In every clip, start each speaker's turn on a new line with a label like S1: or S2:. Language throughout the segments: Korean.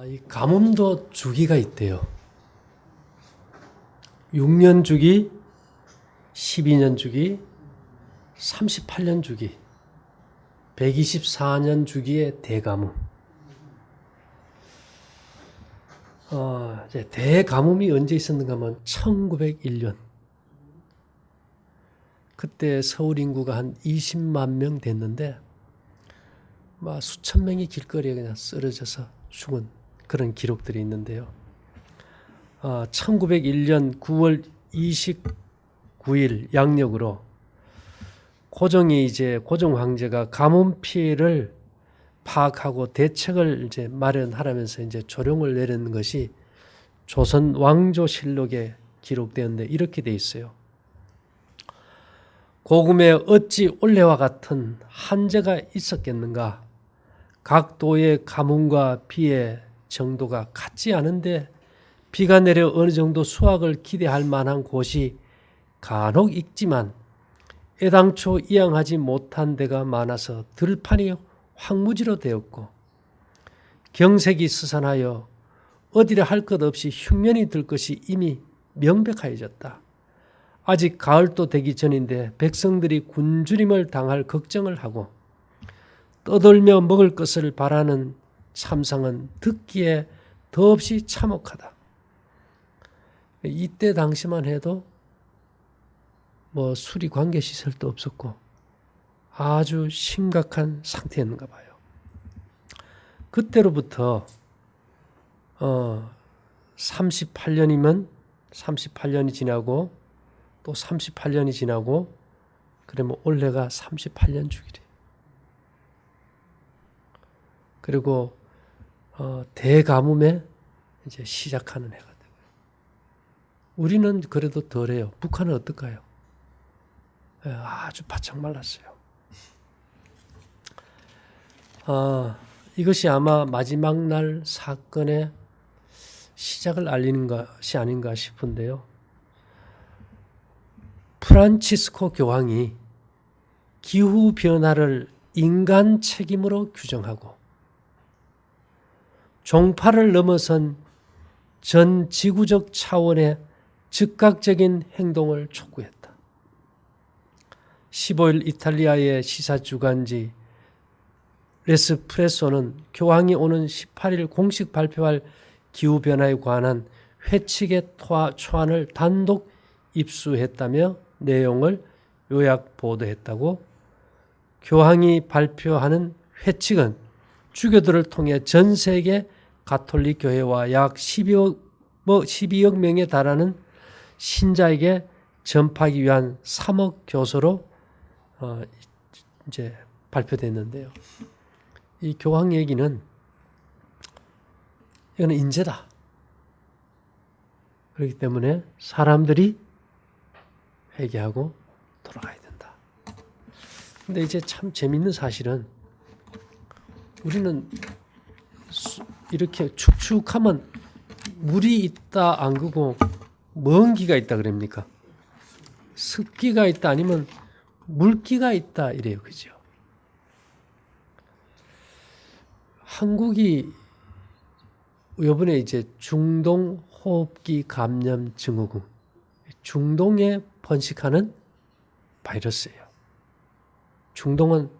S1: 이 가뭄도 주기가 있대요. 6년 주기, 12년 주기, 38년 주기, 124년 주기의 대가뭄. 이제 대가뭄이 언제 있었는가 하면 1901년. 그때 서울 인구가 한 20만 명 됐는데 막 수천 명이 길거리에 그냥 쓰러져서 죽은 그런 기록들이 있는데요. 1901년 9월 29일 양력으로 고종 황제가 가뭄 피해를 파악하고 대책을 이제 마련하라면서 이제 조령을 내리는 것이 조선 왕조실록에 기록되었는데 이렇게 돼 있어요. 고금에 어찌 올해와 같은 한재가 있었겠는가? 각 도의 가뭄과 비의 정도가 같지 않은데 비가 내려 어느 정도 수확을 기대할 만한 곳이 간혹 있지만 애당초 이양하지 못한 데가 많아서 들판이 황무지로 되었고 경색이 스산하여 어디라 할 것 없이 흉년이 들 것이 이미 명백하여졌다. 아직 가을도 되기 전인데 백성들이 굶주림을 당할 걱정을 하고 떠돌며 먹을 것을 바라는 참상은 듣기에 더없이 참혹하다. 이때 당시만 해도 뭐 수리 관계 시설도 없었고 아주 심각한 상태였는가 봐요. 그때로부터 38년이면 38년이 지나고 또 38년이 지나고 그러면 올해가 38년 주기래. 그리고 대가뭄에 이제 시작하는 해가 되고요. 우리는 그래도 덜해요. 북한은 어떨까요? 아주 바짝 말랐어요. 이것이 아마 마지막 날 사건의 시작을 알리는 것이 아닌가 싶은데요. 프란치스코 교황이 기후변화를 인간 책임으로 규정하고 종파를 넘어선 전 지구적 차원의 즉각적인 행동을 촉구했다. 15일 이탈리아의 시사주간지 레스프레소는 교황이 오는 18일 공식 발표할 기후변화에 관한 회칙의 초안을 단독 입수했다며 내용을 요약 보도했다고. 교황이 발표하는 회칙은 주교들을 통해 전 세계 가톨릭 교회와 약 12억 명에 달하는 신자에게 전파하기 위한 3억 교서로 이제 발표됐는데요. 이 교황 얘기는 이거는 인재다. 그렇기 때문에 사람들이 회개하고 돌아가야 된다. 근데 이제 참 재밌는 사실은 우리는 이렇게 축축하면 물이 있다 안 그러고 먼기가 있다 그럽니까? 습기가 있다 아니면 물기가 있다 이래요. 그죠? 한국이 이번에 이제 중동 호흡기 감염 증후군, 중동에 번식하는 바이러스예요. 중동은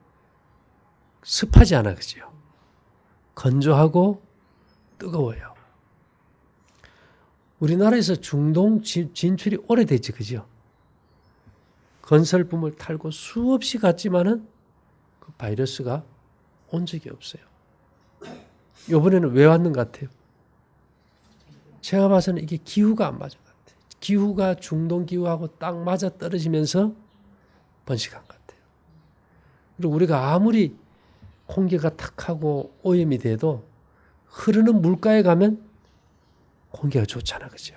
S1: 습하지 않아, 그죠? 건조하고 뜨거워요. 우리나라에서 중동 진출이 오래됐지, 그죠? 건설붐을 탈고 수없이 갔지만은 그 바이러스가 온 적이 없어요. 이번에는 왜 왔는 것 같아요? 제가 봐서는 이게 기후가 안 맞은 것 같아요. 기후가 중동 기후하고 딱 맞아 떨어지면서 번식한 것 같아요. 그리고 우리가 아무리 공기가 탁하고 오염이 돼도 흐르는 물가에 가면 공기가 좋잖아, 그죠?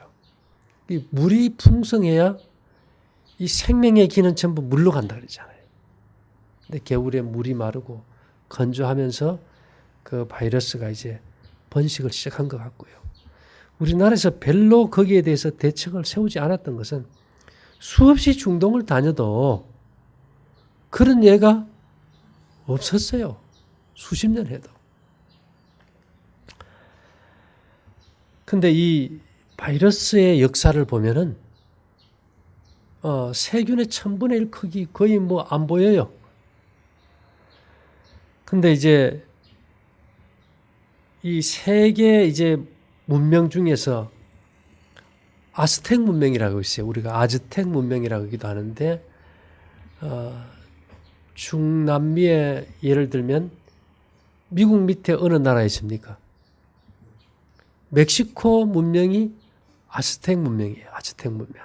S1: 이 물이 풍성해야 이 생명의 기는 전부 물로 간다 그러잖아요. 근데 겨울에 물이 마르고 건조하면서 그 바이러스가 이제 번식을 시작한 것 같고요. 우리나라에서 별로 거기에 대해서 대책을 세우지 않았던 것은 수없이 중동을 다녀도 그런 예가 없었어요. 수십 년 해도. 근데 이 바이러스의 역사를 보면은 세균의 1000분의 1 크기 거의 뭐 안 보여요. 근데 이제 이 세계 이제 문명 중에서 아스텍 문명이라고 있어요. 우리가 아즈텍 문명이라고 하기도 하는데 중남미에 예를 들면 미국 밑에 어느 나라에 있습니까? 멕시코 문명이 아즈텍 문명이에요. 아즈텍 문명.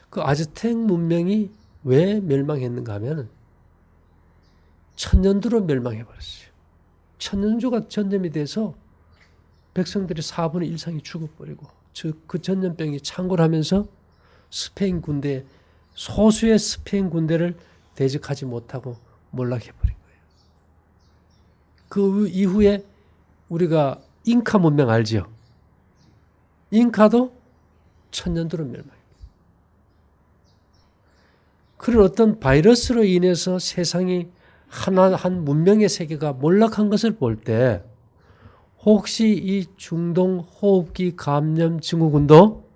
S1: 그 아즈텍 문명이 왜 멸망했는가 하면 천년두로 멸망해버렸어요. 천년주가 전염이 돼서 백성들이 4분의 1 이상이 죽어버리고 그 전염병이 창궐하면서 스페인 군대, 소수의 스페인 군대를 대적하지 못하고 몰락해버린 거예요. 그 이후에 우리가 잉카 문명 알죠? 잉카도 천년두로 멸망해요. 그런 어떤 바이러스로 인해서 세상이 한 문명의 세계가 몰락한 것을 볼 때 혹시 이 중동 호흡기 감염 증후군도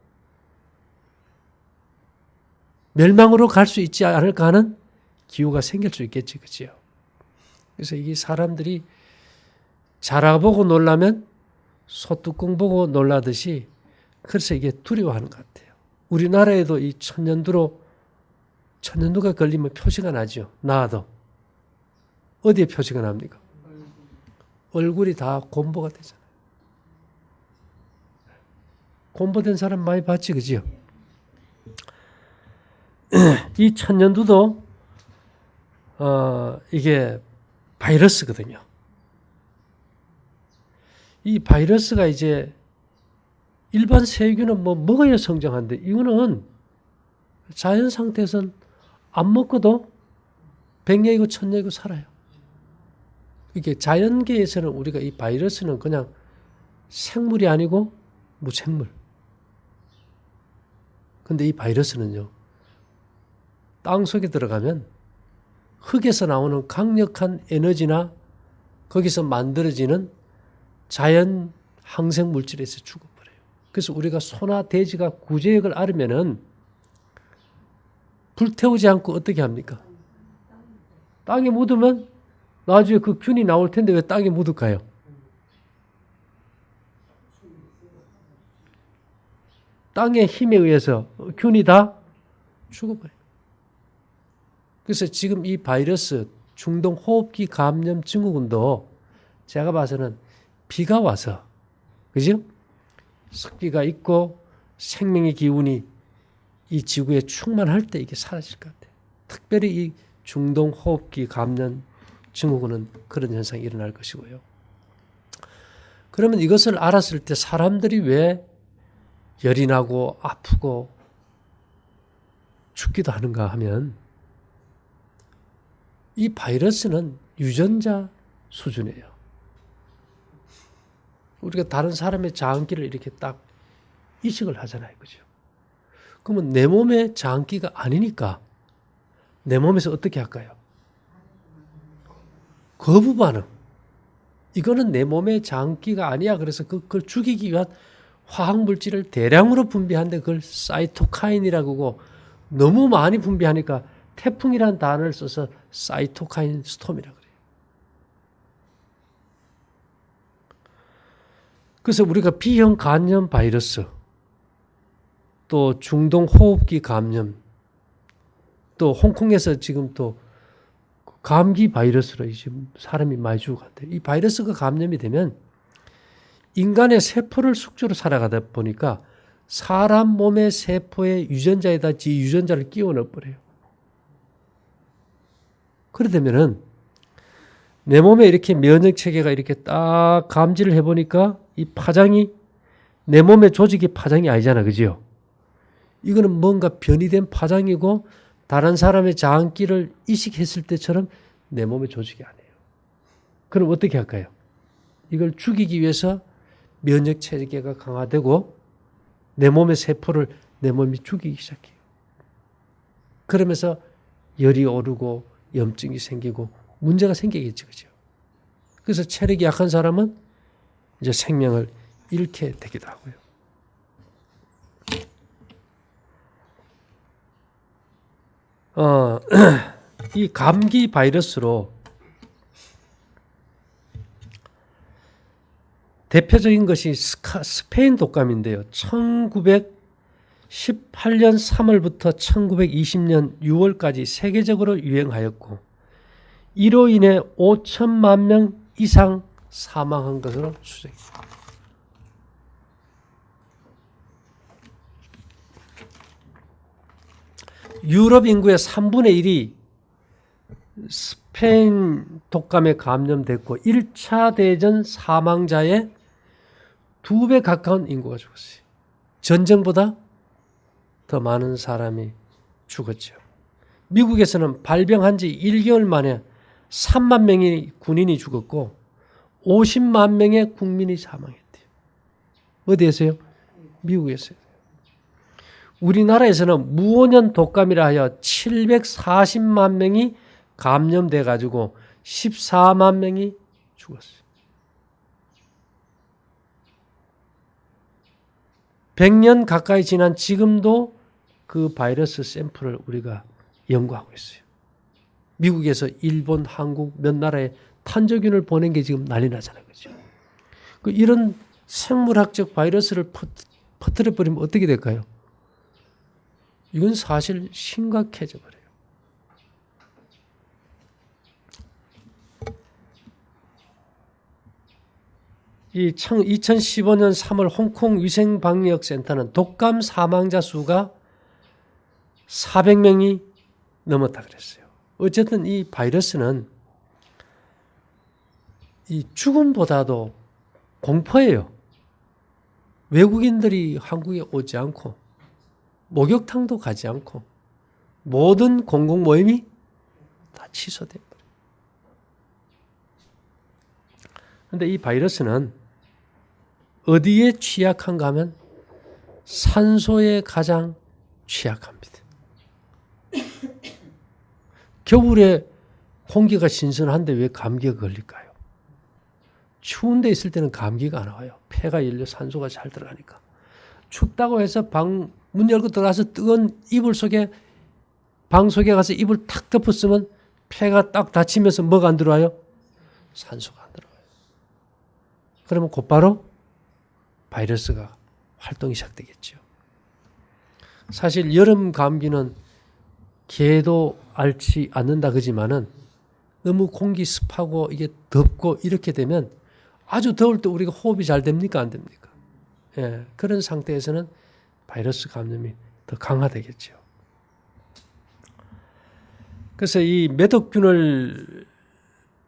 S1: 멸망으로 갈 수 있지 않을까 하는 기후가 생길 수 있겠지, 그지요? 그래서 이게 사람들이 자라보고 놀라면 소뚜껑 보고 놀라듯이 그래서 이게 두려워하는 것 같아요. 우리나라에도 이 천년두가 걸리면 표시가 나죠. 나도. 어디에 표시가 납니까? 얼굴이 다 곰보가 되잖아요. 곰보된 사람 많이 봤지, 그지요? 이 천년두도 이게 바이러스거든요. 이 바이러스가 이제 일반 세균은 뭐 먹어야 성장하는데 이거는 자연 상태에서는 안 먹고도 100년이고 1000년이고 살아요. 이게 자연계에서는 우리가 이 바이러스는 그냥 생물이 아니고 무생물. 근데 이 바이러스는요, 땅 속에 들어가면 흙에서 나오는 강력한 에너지나 거기서 만들어지는 자연 항생 물질에서 죽어버려요. 그래서 우리가 소나 돼지가 구제역을 앓으면은 불태우지 않고 어떻게 합니까? 땅에 묻으면 나중에 그 균이 나올 텐데 왜 땅에 묻을까요? 땅의 힘에 의해서 균이 다 죽어버려요. 그래서 지금 이 바이러스 중동 호흡기 감염 증후군도 제가 봐서는 비가 와서, 그죠? 습기가 있고 생명의 기운이 이 지구에 충만할 때 이게 사라질 것 같아요. 특별히 이 중동 호흡기 감염 증후군은 그런 현상이 일어날 것이고요. 그러면 이것을 알았을 때 사람들이 왜 열이 나고 아프고 죽기도 하는가 하면 이 바이러스는 유전자 수준이에요. 우리가 다른 사람의 장기를 이렇게 딱 이식을 하잖아요. 그죠? 그러면 내 몸의 장기가 아니니까 내 몸에서 어떻게 할까요? 거부 반응. 이거는 내 몸의 장기가 아니야. 그래서 그걸 죽이기 위한 화학물질을 대량으로 분비하는데 그걸 사이토카인이라고 하고 너무 많이 분비하니까 태풍이라는 단어를 써서 사이토카인 스톰이라고 그래요. 그래서 우리가 B형 간염 바이러스, 또 중동 호흡기 감염, 또 홍콩에서 지금 또 감기 바이러스로 지금 사람이 많이 죽어간대요. 이 바이러스가 감염이 되면 인간의 세포를 숙주로 살아가다 보니까 사람 몸의 세포의 유전자에다 지 유전자를 끼워 넣어버려요. 그러다면은 내 몸에 이렇게 면역 체계가 이렇게 딱 감지를 해보니까 이 파장이 내 몸의 조직이 파장이 아니잖아, 그죠? 이거는 뭔가 변이된 파장이고 다른 사람의 장기를 이식했을 때처럼 내 몸의 조직이 아니에요. 그럼 어떻게 할까요? 이걸 죽이기 위해서 면역 체계가 강화되고 내 몸의 세포를 내 몸이 죽이기 시작해요. 그러면서 열이 오르고 염증이 생기고 문제가 생기겠죠, 그죠? 그래서 체력이 약한 사람은 이제 생명을 잃게 되기도 하고요. 이 감기 바이러스로 대표적인 것이 스페인 독감인데요. 1918년 3월부터 1920년 6월까지 세계적으로 유행하였고 이로 인해 5천만 명 이상 사망한 것으로 추정됩니다. 유럽 인구의 3분의 1이 스페인 독감에 감염됐고 1차 대전 사망자의 2배 가까운 인구가 죽었어요. 전쟁보다 더 많은 사람이 죽었죠. 미국에서는 발병한 지 1개월 만에 3만 명의 군인이 죽었고 50만 명의 국민이 사망했대요. 어디에서요? 미국에서요. 우리나라에서는 무원년 독감이라 하여 740만 명이 감염돼 가지고 14만 명이 죽었어요. 100년 가까이 지난 지금도 그 바이러스 샘플을 우리가 연구하고 있어요. 미국에서 일본, 한국 몇 나라에 탄저균을 보낸 게 지금 난리 나잖아요. 그죠? 이런 생물학적 바이러스를 퍼뜨려 버리면 어떻게 될까요? 이건 사실 심각해져 버려요. 이 2015년 3월 홍콩 위생방역센터는 독감 사망자 수가 400명이 넘었다 그랬어요. 어쨌든 이 바이러스는 이 죽음보다도 공포예요. 외국인들이 한국에 오지 않고 목욕탕도 가지 않고 모든 공공 모임이 다 취소돼 버려요. 그런데 이 바이러스는 어디에 취약한가 하면 산소에 가장 취약합니다. 겨울에 공기가 신선한데 왜 감기가 걸릴까요? 추운 데 있을 때는 감기가 안 와요. 폐가 열려 산소가 잘 들어가니까. 춥다고 해서 문 열고 들어가서 뜨거운 이불 속에 방 속에 가서 이불 탁 덮었으면 폐가 딱 닫히면서 뭐가 안 들어와요? 산소가 안 들어와요. 그러면 곧바로 바이러스가 활동이 시작되겠죠. 사실 여름 감기는 개도 앓지 않는다 그러지만은 너무 공기 습하고 이게 덥고 이렇게 되면 아주 더울 때 우리가 호흡이 잘 됩니까? 안 됩니까? 예, 그런 상태에서는 바이러스 감염이 더 강화되겠죠. 그래서 이 메독균을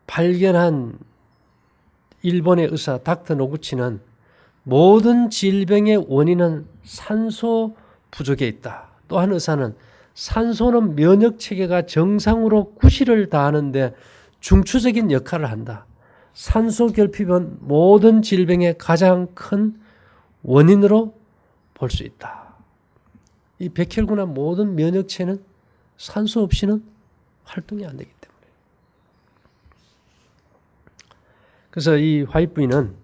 S1: 발견한 일본의 의사 닥터 노구치는 모든 질병의 원인은 산소 부족에 있다. 또 한 의사는 산소는 면역 체계가 정상으로 구실을 다하는데 중추적인 역할을 한다. 산소 결핍은 모든 질병의 가장 큰 원인으로 볼 수 있다. 이 백혈구나 모든 면역체는 산소 없이는 활동이 안 되기 때문에. 그래서 이 화이트부인은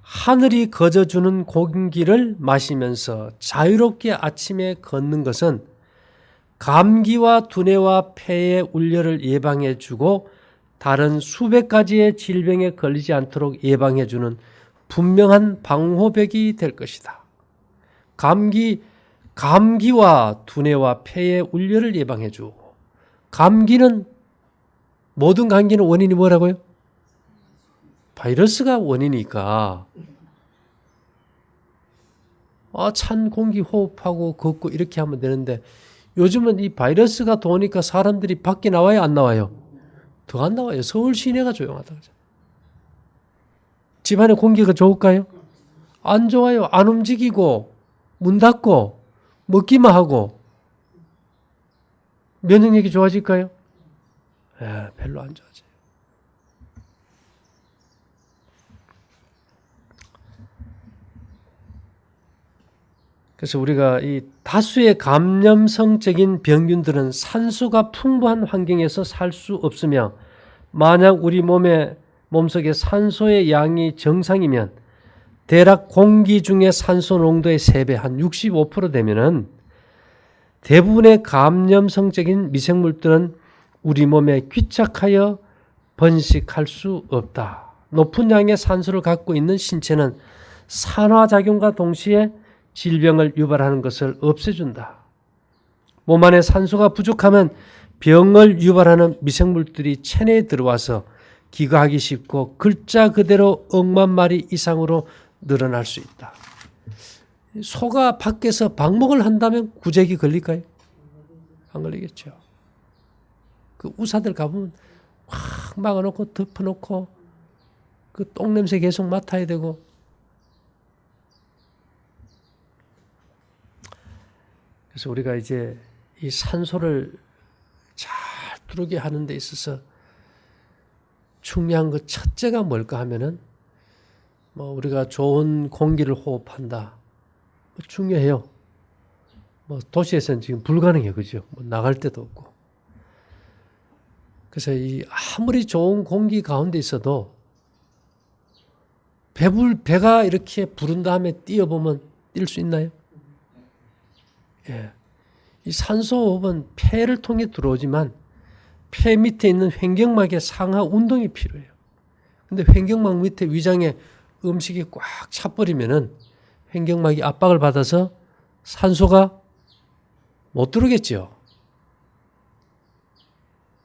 S1: 하늘이 거저주는 공기를 마시면서 자유롭게 아침에 걷는 것은 감기와 두뇌와 폐의 울려를 예방해주고 다른 수백 가지의 질병에 걸리지 않도록 예방해주는 분명한 방호벽이 될 것이다. 감기와 두뇌와 폐의 울려를 예방해주고 모든 감기는 원인이 뭐라고요? 바이러스가 원인이니까 찬 공기 호흡하고 걷고 이렇게 하면 되는데 요즘은 이 바이러스가 도니까 사람들이 밖에 나와요? 안 나와요? 더 안 나와요. 서울 시내가 조용하다. 집안에 공기가 좋을까요? 안 좋아요. 안 움직이고 문 닫고 먹기만 하고 면역력이 좋아질까요? 별로 안 좋아져요. 그래서 우리가 이 다수의 감염성적인 병균들은 산소가 풍부한 환경에서 살 수 없으며 만약 우리 몸속에 산소의 양이 정상이면 대략 공기 중에 산소 농도의 3배, 한 65% 되면은 대부분의 감염성적인 미생물들은 우리 몸에 귀착하여 번식할 수 없다. 높은 양의 산소를 갖고 있는 신체는 산화작용과 동시에 질병을 유발하는 것을 없애준다. 몸 안에 산소가 부족하면 병을 유발하는 미생물들이 체내에 들어와서 기거하기 쉽고 글자 그대로 억만 마리 이상으로 늘어날 수 있다. 소가 밖에서 방목을 한다면 구제기 걸릴까요? 안 걸리겠죠. 그 우사들 가보면 확 막아놓고 덮어놓고 그 똥냄새 계속 맡아야 되고. 그래서 우리가 이제 이 산소를 잘 들어오게 하는 데 있어서 중요한 것 첫째가 뭘까 하면은 뭐 우리가 좋은 공기를 호흡한다. 중요해요. 뭐 도시에서는 지금 불가능해요. 그죠? 뭐 나갈 데도 없고. 그래서 이 아무리 좋은 공기 가운데 있어도 배가 이렇게 부른 다음에 뛰어보면 뛸 수 있나요? 예. 이 산소호흡은 폐를 통해 들어오지만 폐 밑에 있는 횡격막의 상하 운동이 필요해요. 근데 횡격막 밑에 위장에 음식이 꽉 차버리면은 횡격막이 압박을 받아서 산소가 못 들어오겠죠.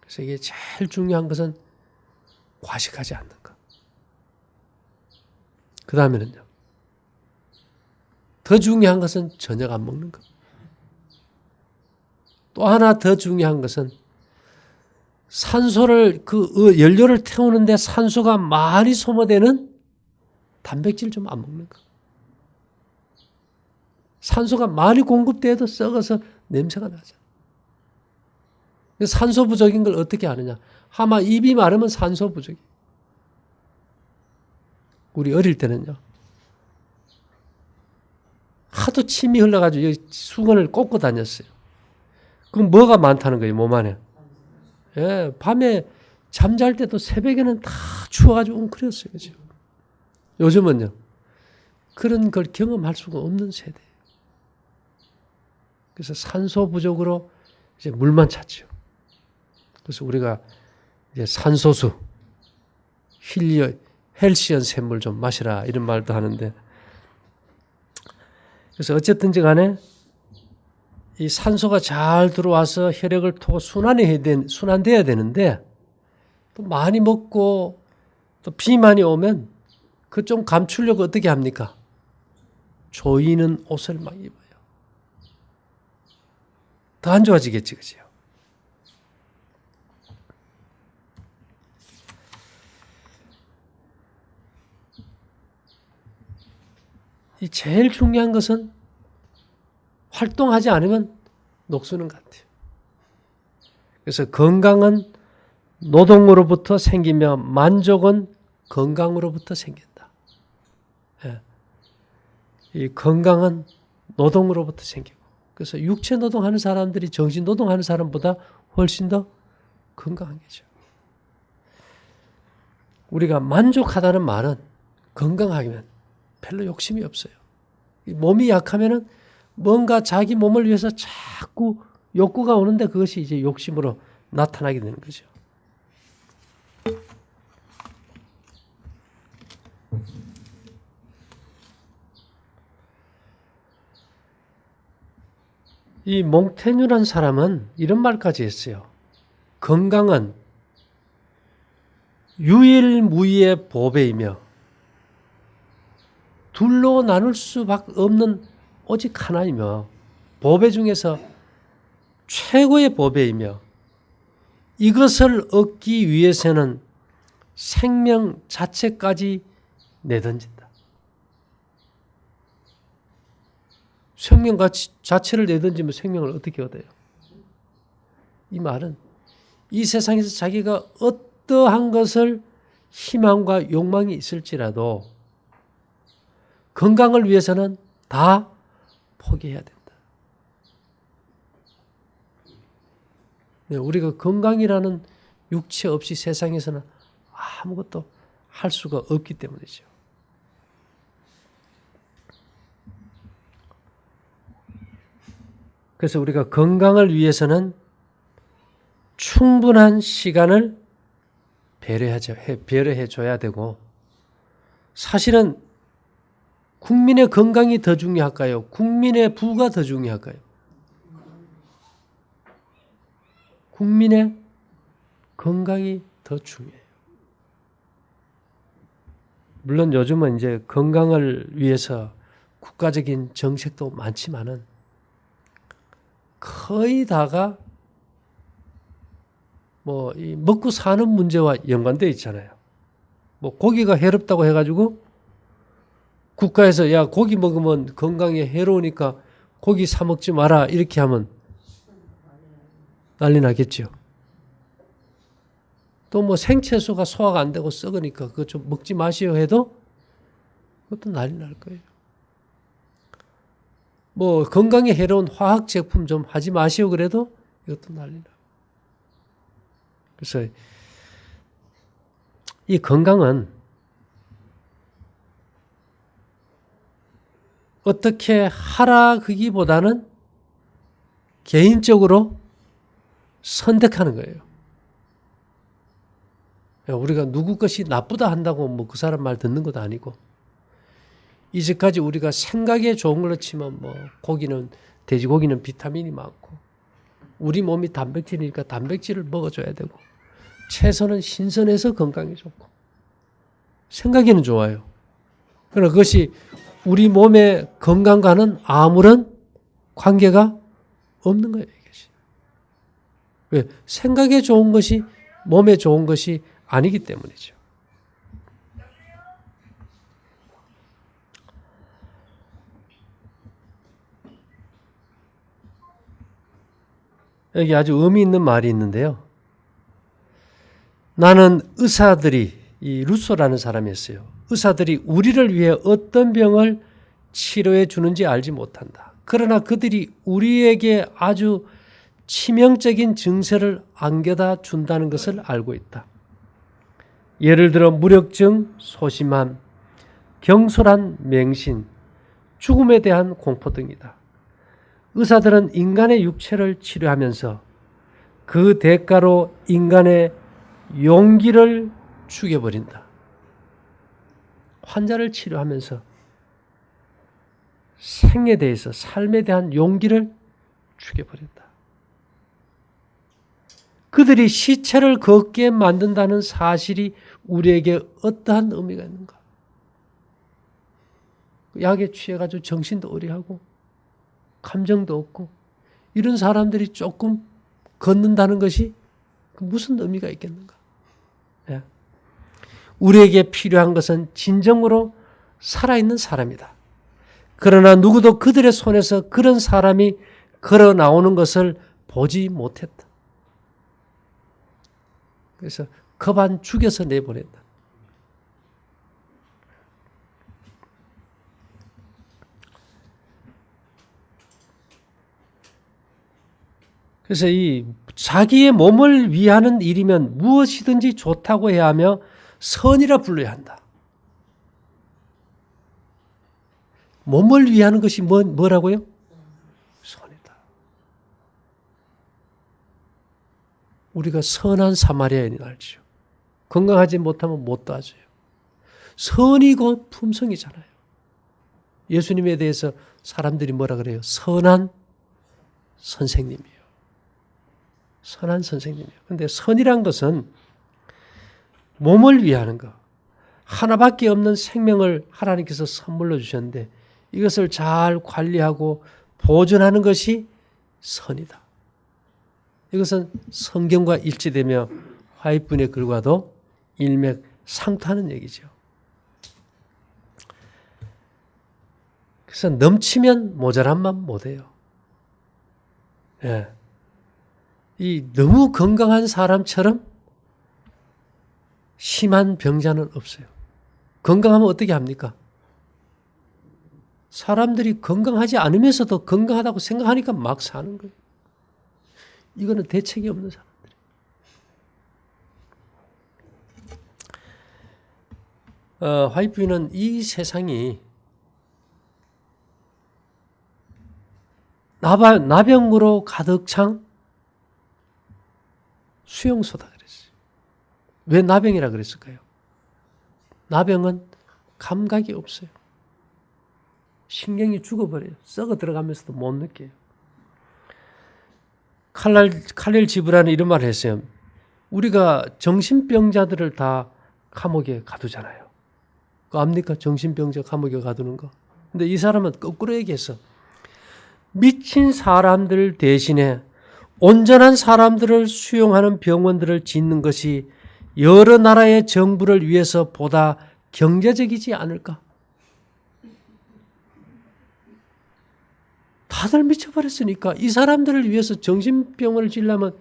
S1: 그래서 이게 제일 중요한 것은 과식하지 않는 것. 그 다음에는요. 더 중요한 것은 저녁 안 먹는 것. 또 하나 더 중요한 것은 산소를 연료를 태우는데 산소가 많이 소모되는 단백질 좀 안 먹는 것. 산소가 많이 공급돼도 썩어서 냄새가 나잖아. 산소 부족인 걸 어떻게 아느냐? 아마 입이 마르면 산소 부족이. 우리 어릴 때는요. 하도 침이 흘러가지고 수건을 꽂고 다녔어요. 그럼 뭐가 많다는 거예요, 몸 안에. 예, 밤에 잠잘 때도 새벽에는 다 추워가지고 웅크렸어요. 그죠? 요즘은요. 그런 걸 경험할 수가 없는 세대. 그래서 산소 부족으로 이제 물만 찾죠. 그래서 우리가 이제 산소수, 헬시한 샘물 좀 마시라 이런 말도 하는데, 그래서 어쨌든지 간에 이 산소가 잘 들어와서 혈액을 통해 순환돼야 되는데 또 많이 먹고 또 비만이 오면 그 좀 감추려고 어떻게 합니까? 조이는 옷을 막 입어요. 더 안 좋아지겠지, 그죠? 이 제일 중요한 것은 활동하지 않으면 녹수는 같아요. 그래서 건강은 노동으로부터 생기며 만족은 건강으로부터 생긴다. 예. 이 건강은 노동으로부터 생기고, 그래서 육체 노동하는 사람들이 정신 노동하는 사람보다 훨씬 더 건강한 거죠. 우리가 만족하다는 말은 건강하면 별로 욕심이 없어요. 몸이 약하면은 뭔가 자기 몸을 위해서 자꾸 욕구가 오는데 그것이 이제 욕심으로 나타나게 되는 거죠. 이 몽테뉴라는 사람은 이런 말까지 했어요. 건강은 유일무이의 보배이며 둘로 나눌 수밖에 없는 오직 하나이며 보배 중에서 최고의 보배이며 이것을 얻기 위해서는 생명 자체까지 내던진다. 생명 자체를 내던지면 생명을 어떻게 얻어요? 이 말은 이 세상에서 자기가 어떠한 것을 희망과 욕망이 있을지라도 건강을 위해서는 다 포기해야 된다. 네, 우리가 건강이라는 육체 없이 세상에서는 아무것도 할 수가 없기 때문이죠. 그래서 우리가 건강을 위해서는 충분한 시간을 배려해 줘야 되고, 사실은 국민의 건강이 더 중요할까요? 국민의 부가 더 중요할까요? 국민의 건강이 더 중요해요. 물론 요즘은 이제 건강을 위해서 국가적인 정책도 많지만은 거의 다가 뭐 이 먹고 사는 문제와 연관되어 있잖아요. 뭐 고기가 해롭다고 해가지고 국가에서 야 고기 먹으면 건강에 해로우니까 고기 사 먹지 마라 이렇게 하면 난리 나겠죠. 또 뭐 생채소가 소화가 안 되고 썩으니까 그거 좀 먹지 마시오 해도 그것도 난리 날 거예요. 뭐 건강에 해로운 화학 제품 좀 하지 마시오 그래도 이것도 난리 나. 그래서 이 건강은 어떻게 하라 그기보다는 개인적으로 선택하는 거예요. 우리가 누구 것이 나쁘다 한다고 뭐 그 사람 말 듣는 것도 아니고, 이제까지 우리가 생각에 좋은 걸로 치면 뭐 고기는, 돼지고기는 비타민이 많고, 우리 몸이 단백질이니까 단백질을 먹어줘야 되고, 채소는 신선해서 건강에 좋고, 생각에는 좋아요. 그러나 그것이 우리 몸의 건강과는 아무런 관계가 없는 거예요. 이것이. 왜? 생각에 좋은 것이 몸에 좋은 것이 아니기 때문이죠. 여기 아주 의미 있는 말이 있는데요. 나는 의사들이, 이 루소라는 사람이었어요. 의사들이 우리를 위해 어떤 병을 치료해 주는지 알지 못한다. 그러나 그들이 우리에게 아주 치명적인 증세를 안겨다 준다는 것을 알고 있다. 예를 들어 무력증, 소심함, 경솔한 맹신, 죽음에 대한 공포 등이다. 의사들은 인간의 육체를 치료하면서 그 대가로 인간의 용기를 죽여버린다. 환자를 치료하면서 생에 대해서, 삶에 대한 용기를 죽여버린다. 그들이 시체를 걷게 만든다는 사실이 우리에게 어떠한 의미가 있는가? 약에 취해가지고 정신도 어리하고 감정도 없고 이런 사람들이 조금 걷는다는 것이 무슨 의미가 있겠는가? 예. 우리에게 필요한 것은 진정으로 살아있는 사람이다. 그러나 누구도 그들의 손에서 그런 사람이 걸어 나오는 것을 보지 못했다. 그래서 겁안 죽여서 내보냈다. 그래서 이 자기의 몸을 위하는 일이면 무엇이든지 좋다고 해야 하며 선이라 불러야 한다. 몸을 위하는 것이 뭐라고요? 선이다. 우리가 선한 사마리아인이 알죠. 건강하지 못하면 못 도와줘요. 선이 곧 품성이잖아요. 예수님에 대해서 사람들이 뭐라 그래요? 선한 선생님이에요. 선한 선생님이에요. 그런데 선이란 것은 몸을 위하는 것. 하나밖에 없는 생명을 하나님께서 선물로 주셨는데 이것을 잘 관리하고 보존하는 것이 선이다. 이것은 성경과 일치되며 화이트분의 글과도 일맥상통하는 얘기죠. 그래서 넘치면 모자란만 못해요. 예. 이 너무 건강한 사람처럼 심한 병자는 없어요. 건강하면 어떻게 합니까? 사람들이 건강하지 않으면서도 건강하다고 생각하니까 막 사는 거예요. 이거는 대책이 없는 사람들. 화이트는 이 세상이 나병으로 가득 찬 수용소다 그랬어요. 왜 나병이라 그랬을까요? 나병은 감각이 없어요. 신경이 죽어버려요. 썩어 들어가면서도 못 느껴요. 칼릴 지브라는 이런 말을 했어요. 우리가 정신병자들을 다 감옥에 가두잖아요. 그거 압니까? 정신병자 감옥에 가두는 거. 근데 이 사람은 거꾸로 얘기했어. 미친 사람들 대신에 온전한 사람들을 수용하는 병원들을 짓는 것이 여러 나라의 정부를 위해서 보다 경제적이지 않을까? 다들 미쳐버렸으니까 이 사람들을 위해서 정신병원을 지으려면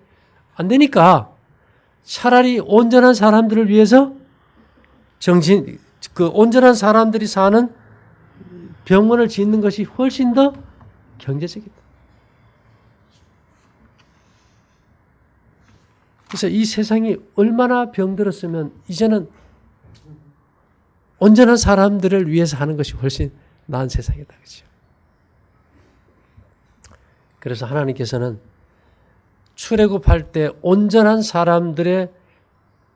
S1: 안 되니까 차라리 온전한 사람들을 위해서 온전한 사람들이 사는 병원을 짓는 것이 훨씬 더 경제적이다. 그래서 이 세상이 얼마나 병들었으면 이제는 온전한 사람들을 위해서 하는 것이 훨씬 나은 세상이다. 그렇죠? 그래서 하나님께서는 출애굽할 때 온전한 사람들의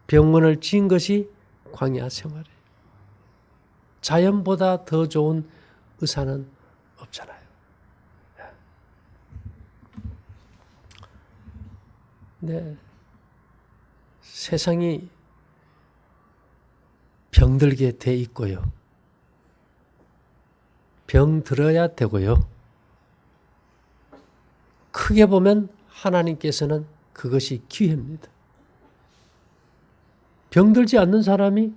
S1: 병원을 지은 것이 광야 생활이에요. 자연보다 더 좋은 의사는 없잖아요. 네. 세상이 병들게 돼 있고요. 병들어야 되고요. 크게 보면 하나님께서는 그것이 기회입니다. 병들지 않는 사람이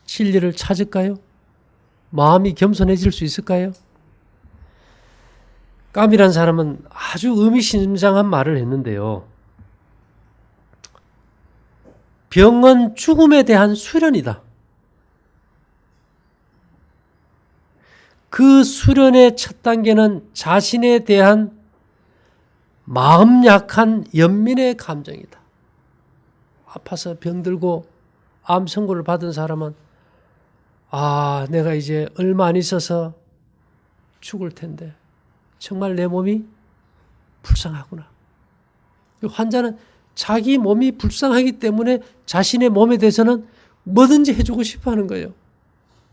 S1: 진리를 찾을까요? 마음이 겸손해질 수 있을까요? 깜이란 사람은 아주 의미심장한 말을 했는데요. 병은 죽음에 대한 수련이다. 그 수련의 첫 단계는 자신에 대한 마음 약한 연민의 감정이다. 아파서 병들고 암 선고를 받은 사람은 내가 이제 얼마 안 있어서 죽을 텐데 정말 내 몸이 불쌍하구나. 환자는 자기 몸이 불쌍하기 때문에 자신의 몸에 대해서는 뭐든지 해주고 싶어 하는 거예요.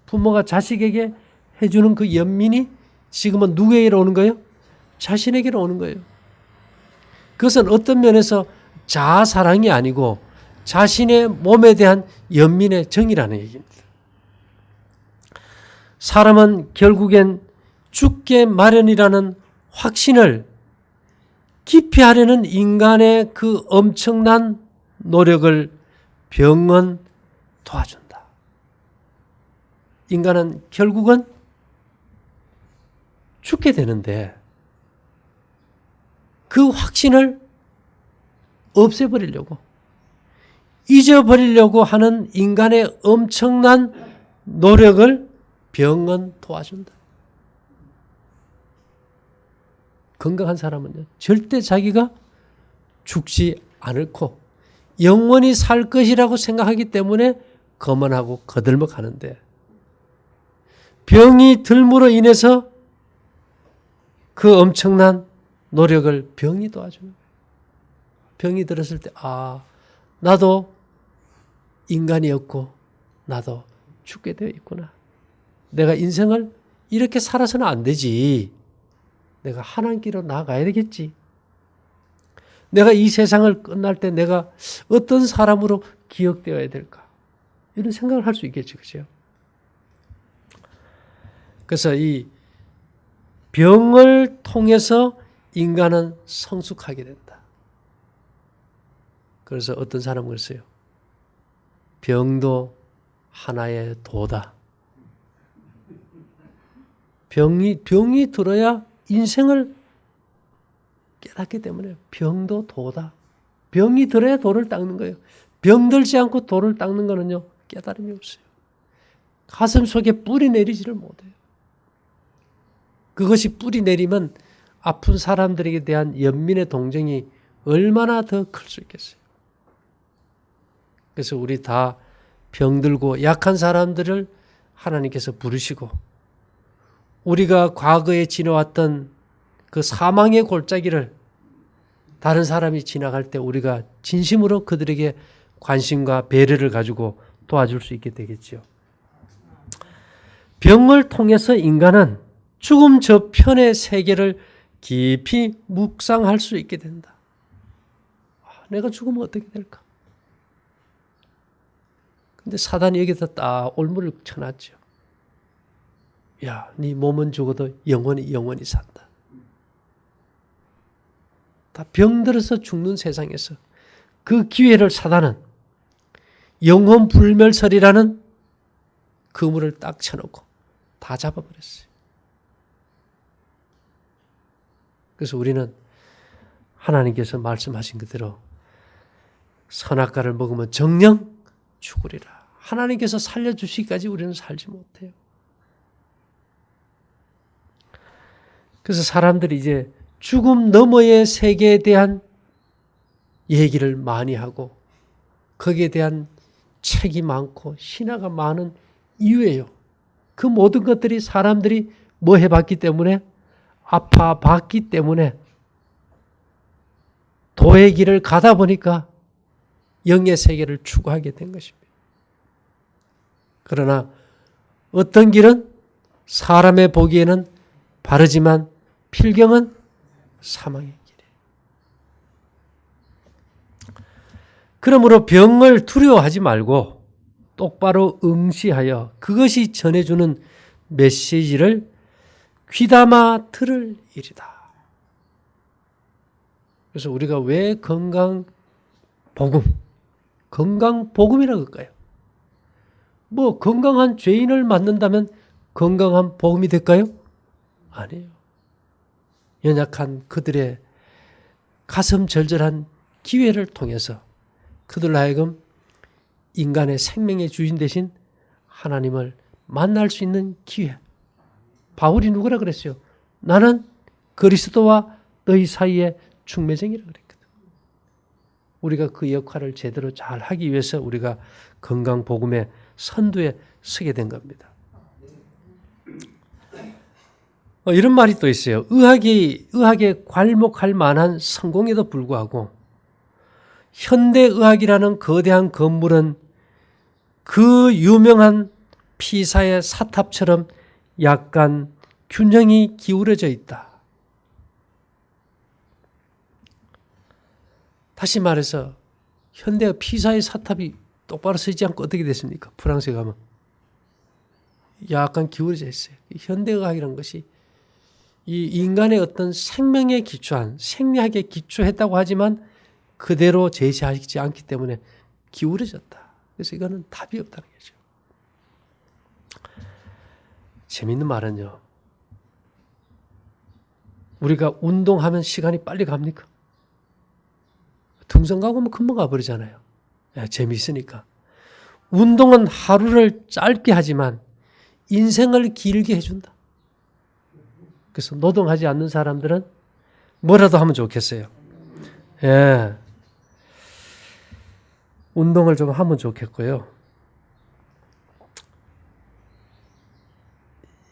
S1: 부모가 자식에게 해주는 그 연민이 지금은 누구에게로 오는 거예요? 자신에게로 오는 거예요. 그것은 어떤 면에서 자아사랑이 아니고 자신의 몸에 대한 연민의 정이라는 얘기입니다. 사람은 결국엔 죽게 마련이라는 확신을 깊이 하려는 인간의 그 엄청난 노력을 병은 도와준다. 인간은 결국은 죽게 되는데 그 확신을 없애버리려고, 잊어버리려고 하는 인간의 엄청난 노력을 병은 도와준다. 건강한 사람은요, 절대 자기가 죽지 않고 영원히 살 것이라고 생각하기 때문에 거만하고 거들먹하는데, 병이 들므로 인해서 그 엄청난 노력을 병이 도와주는 거예요. 병이 들었을 때 나도 인간이었고 나도 죽게 되어 있구나. 내가 인생을 이렇게 살아서는 안 되지. 내가 하나님께로 나아가야 되겠지. 내가 이 세상을 끝날 때 내가 어떤 사람으로 기억되어야 될까. 이런 생각을 할 수 있겠죠. 그죠? 그래서 이 병을 통해서 인간은 성숙하게 된다. 그래서 어떤 사람은 그랬어요. 병도 하나의 도다. 병이 들어야 인생을 깨닫기 때문에 병도 도다. 병이 들어야 도를 닦는 거예요. 병들지 않고 도를 닦는 거는요, 깨달음이 없어요. 가슴 속에 뿌리 내리지를 못해요. 그것이 뿌리 내리면 아픈 사람들에게 대한 연민의 동정이 얼마나 더 클 수 있겠어요. 그래서 우리 다 병들고 약한 사람들을 하나님께서 부르시고 우리가 과거에 지내왔던 그 사망의 골짜기를 다른 사람이 지나갈 때 우리가 진심으로 그들에게 관심과 배려를 가지고 도와줄 수 있게 되겠죠. 병을 통해서 인간은 죽음 저편의 세계를 깊이 묵상할 수 있게 된다. 내가 죽으면 어떻게 될까? 근데 사단이 여기서 딱 올무를 쳐놨죠. 야, 네 몸은 죽어도 영혼이 산다. 다 병들어서 죽는 세상에서 그 기회를 사단은 영혼 불멸설이라는 그물을 딱 쳐놓고 다 잡아버렸어요. 그래서 우리는 하나님께서 말씀하신 그대로 선악과를 먹으면 정녕 죽으리라. 하나님께서 살려주시기까지 우리는 살지 못해요. 그래서 사람들이 이제 죽음 너머의 세계에 대한 얘기를 많이 하고 거기에 대한 책이 많고 신화가 많은 이유예요. 그 모든 것들이 사람들이 뭐 해봤기 때문에 아파봤기 때문에 도의 길을 가다 보니까 영의 세계를 추구하게 된 것입니다. 그러나 어떤 길은 사람의 보기에는 바르지만 필경은 사망의 길이에요. 그러므로 병을 두려워하지 말고 똑바로 응시하여 그것이 전해주는 메시지를 귀담아 들을 일이다. 그래서 우리가 왜 건강복음이라고 할까요? 뭐 건강한 죄인을 만난다면 건강한 복음이 될까요? 아니에요. 연약한 그들의 가슴 절절한 기회를 통해서 그들로 하여금 인간의 생명의 주인 되신 하나님을 만날 수 있는 기회. 바울이 누구라 그랬어요? 나는 그리스도와 너희 사이에 중매쟁이라 그랬거든. 우리가 그 역할을 제대로 잘 하기 위해서 우리가 건강복음의 선두에 서게 된 겁니다. 이런 말이 또 있어요. 의학에 괄목할 만한 성공에도 불구하고 현대의학이라는 거대한 건물은 그 유명한 피사의 사탑처럼 약간 균형이 기울어져 있다. 다시 말해서 현대의 피사의 사탑이 똑바로 서지 않고 어떻게 됐습니까? 프랑스에 가면 약간 기울어져 있어요. 현대의학이라는 것이 이 인간의 어떤 생명에 기초한 생리학에 기초했다고 하지만 그대로 제시하지 않기 때문에 기울어졌다. 그래서 이거는 답이 없다는 거죠. 재밌는 말은요. 우리가 운동하면 시간이 빨리 갑니까? 등산 가고 뭐 금방 가버리잖아요. 재미있으니까. 운동은 하루를 짧게 하지만 인생을 길게 해준다. 그래서 노동하지 않는 사람들은 뭐라도 하면 좋겠어요. 예. 운동을 좀 하면 좋겠고요.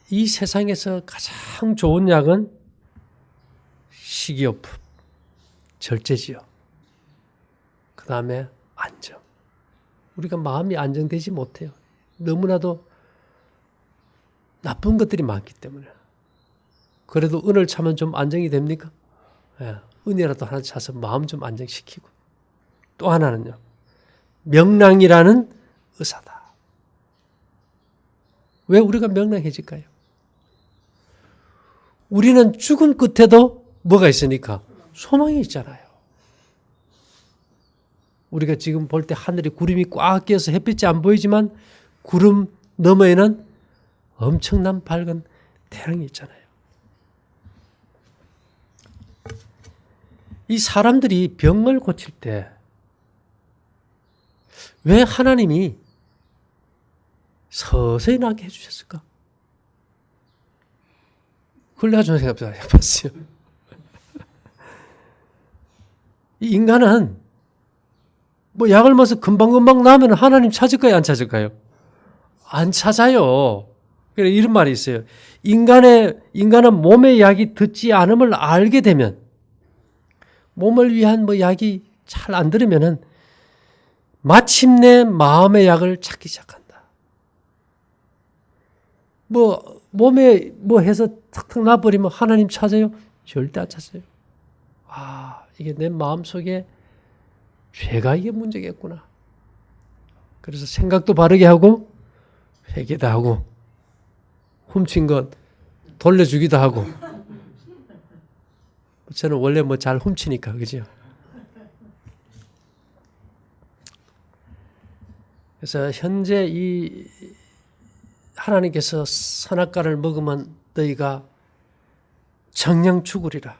S1: 이 세상에서 가장 좋은 약은 식이요법, 절제지요. 그 다음에 안정. 우리가 마음이 안정되지 못해요. 너무나도 나쁜 것들이 많기 때문에. 그래도 은을 차면 좀 안정이 됩니까? 예, 은이라도 하나 차서 마음 좀 안정시키고. 또 하나는요. 명랑이라는 의사다. 왜 우리가 명랑해질까요? 우리는 죽음 끝에도 뭐가 있으니까? 소망이 있잖아요. 우리가 지금 볼 때 하늘에 구름이 꽉 끼어서 햇빛이 안 보이지만 구름 너머에는 엄청난 밝은 태양이 있잖아요. 이 사람들이 병을 고칠 때 왜 하나님이 서서히 낫게 해주셨을까? 그걸 내가 좀 해봤어요. 이 인간은 뭐 약을 먹어서 금방금방 나으면 하나님 찾을까요? 안 찾을까요? 안 찾아요. 그래 이런 말이 있어요. 인간은 몸의 약이 듣지 않음을 알게 되면 몸을 위한 뭐 약이 잘 안 들으면은 마침내 마음의 약을 찾기 시작한다. 뭐 몸에 뭐 해서 탁탁 나버리면 하나님 찾아요? 절대 안 찾아요. 아, 이게 내 마음속에 죄가 이게 문제겠구나. 그래서 생각도 바르게 하고 회개도 하고 훔친 것 돌려주기도 하고. 저는 원래 뭐 잘 훔치니까 그죠? 그래서 현재 이 하나님께서 선악과를 먹으면 너희가 정녕 죽으리라.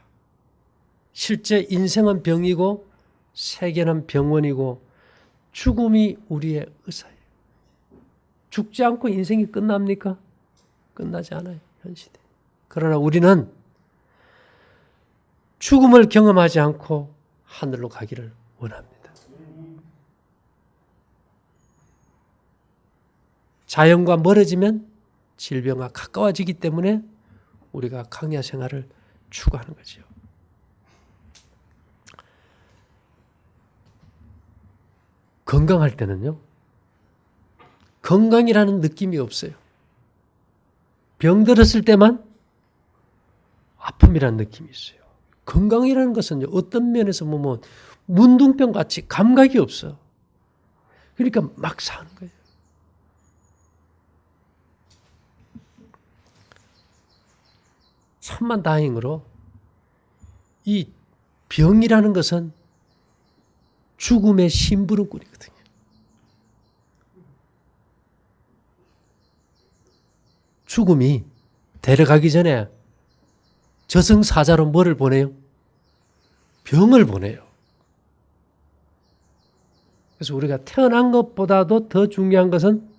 S1: 실제 인생은 병이고 세계는 병원이고 죽음이 우리의 의사예요. 죽지 않고 인생이 끝납니까? 끝나지 않아요. 현 시대. 그러나 우리는 죽음을 경험하지 않고 하늘로 가기를 원합니다. 자연과 멀어지면 질병과 가까워지기 때문에 우리가 강야 생활을 추구하는 거죠. 건강할 때는요, 건강이라는 느낌이 없어요. 병 들었을 때만 아픔이라는 느낌이 있어요. 건강이라는 것은 어떤 면에서 보면 문둥병 같이 감각이 없어. 그러니까 막 사는 거예요. 천만 다행으로 이 병이라는 것은 죽음의 심부름꾼이거든요. 죽음이 데려가기 전에 저승사자로 뭐를 보내요? 병을 보내요. 그래서 우리가 태어난 것보다도 더 중요한 것은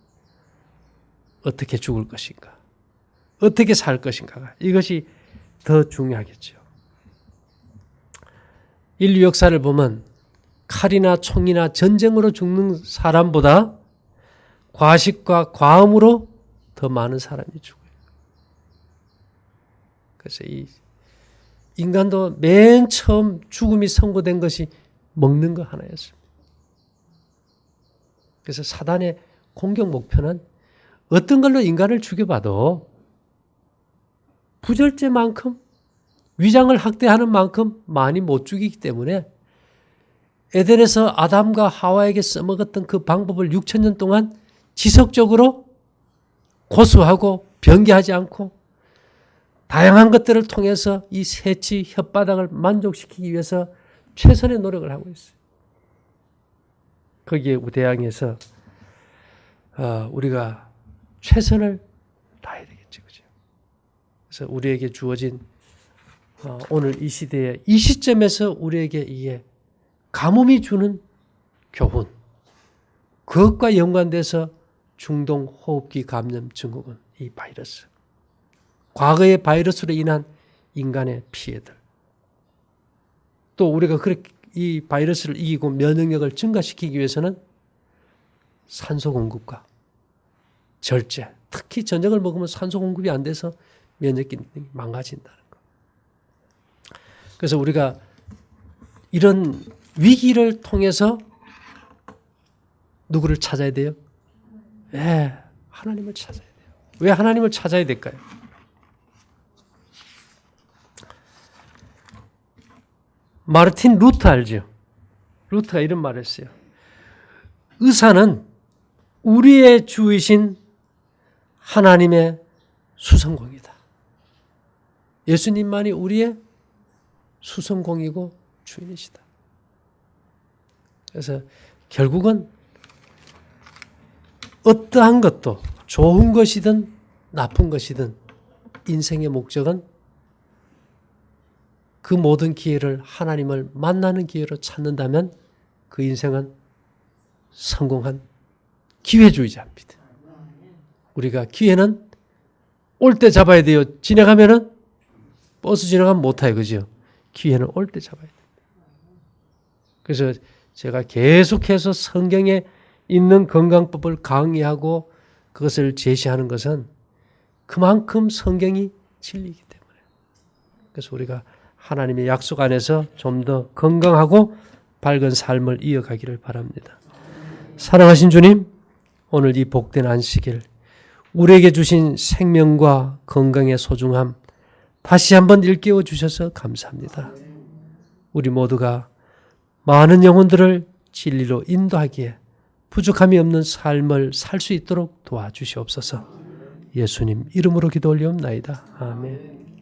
S1: 어떻게 죽을 것인가, 어떻게 살 것인가가, 이것이 더 중요하겠죠. 인류 역사를 보면 칼이나 총이나 전쟁으로 죽는 사람보다 과식과 과음으로 더 많은 사람이 죽어요. 그래서 이 인간도 맨 처음 죽음이 선고된 것이 먹는 거 하나였습니다. 그래서 사단의 공격 목표는 어떤 걸로 인간을 죽여봐도 부절제만큼, 위장을 학대하는 만큼 많이 못 죽이기 때문에 에덴에서 아담과 하와에게 써먹었던 그 방법을 6,000년 동안 지속적으로 고수하고 변개하지 않고 다양한 것들을 통해서 이 세치 혓바닥을 만족시키기 위해서 최선의 노력을 하고 있어요. 거기에 대항해서 우리가 최선을 다해야 되겠죠. 그죠? 그래서 우리에게 주어진 오늘 이 시대에 이 시점에서 우리에게 이게 가뭄이 주는 교훈, 그것과 연관돼서 중동 호흡기 감염 증후군, 이 바이러스, 과거의 바이러스로 인한 인간의 피해들, 또 우리가 그렇게 이 바이러스를 이기고 면역력을 증가시키기 위해서는 산소 공급과 절제, 특히 저녁을 먹으면 산소 공급이 안 돼서 면역 기능이 망가진다는 거. 그래서 우리가 이런 위기를 통해서 누구를 찾아야 돼요? 네, 하나님을 찾아야 돼요. 왜 하나님을 찾아야 될까요? 마르틴 루터 알죠? 루터가 이런 말을 했어요. 의사는 우리의 주이신 하나님의 수성공이다. 예수님만이 우리의 수성공이고 주인이시다. 그래서 결국은 어떠한 것도 좋은 것이든 나쁜 것이든 인생의 목적은 그 모든 기회를 하나님을 만나는 기회로 찾는다면 그 인생은 성공한 기회주의자입니다. 우리가 기회는 올 때 잡아야 돼요. 지나가면은 버스 지나가면 못 타요. 그죠? 기회는 올 때 잡아야 돼요. 그래서 제가 계속해서 성경에 있는 건강법을 강의하고 그것을 제시하는 것은 그만큼 성경이 진리이기 때문에. 그래서 우리가 하나님의 약속 안에서 좀 더 건강하고 밝은 삶을 이어가기를 바랍니다. 사랑하신 주님, 오늘 이 복된 안식일 우리에게 주신 생명과 건강의 소중함 다시 한번 일깨워 주셔서 감사합니다. 우리 모두가 많은 영혼들을 진리로 인도하기에 부족함이 없는 삶을 살 수 있도록 도와주시옵소서. 예수님 이름으로 기도 올리옵나이다. 아멘.